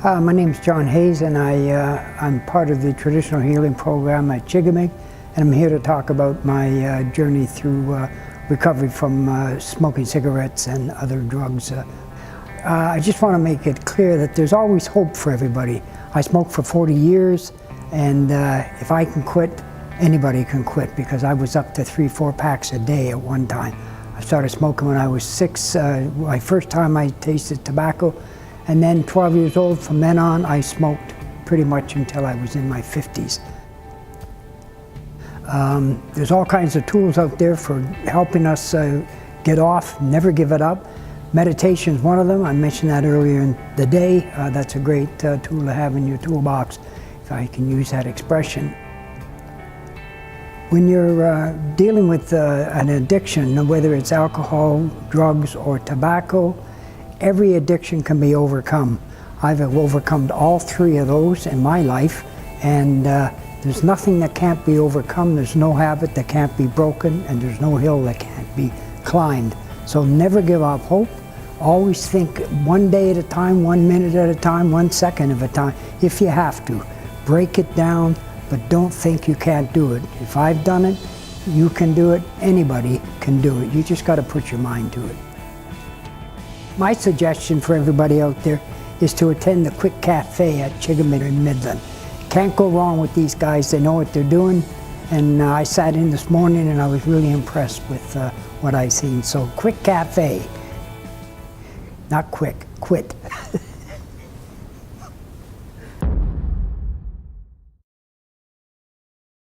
My name is John Hayes, and I'm part of the traditional healing program at CHIGAMIK, and I'm here to talk about my journey through recovery from smoking cigarettes and other drugs. I just want to make it clear that there's always hope for everybody. I smoked for 40 years, and if I can quit, anybody can quit, because I was up to 3-4 packs a day at one time. I started smoking when I was 6. My first time I tasted tobacco, and then 12 years old. From then on, I smoked pretty much until I was in my 50s. There's all kinds of tools out there for helping us get off, never give it up. Meditation is one of them. I mentioned that earlier in the day. That's a great tool to have in your toolbox, if I can use that expression. When you're dealing with an addiction, whether it's alcohol, drugs, or tobacco, every addiction can be overcome. I've overcome all 3 of those in my life, and there's nothing that can't be overcome. There's no habit that can't be broken, and there's no hill that can't be climbed. So never give up hope. Always think one day at a time, 1 minute at a time, 1 second at a time. If you have to, break it down, but don't think you can't do it. If I've done it, you can do it. Anybody can do it. You just got to put your mind to it. My suggestion for everybody out there is to attend the Quit Café at CHIGAMIK in Midland. Can't go wrong with these guys. They know what they're doing. And I sat in this morning and I was really impressed with what I've seen. So Quit Café, not quick, quit.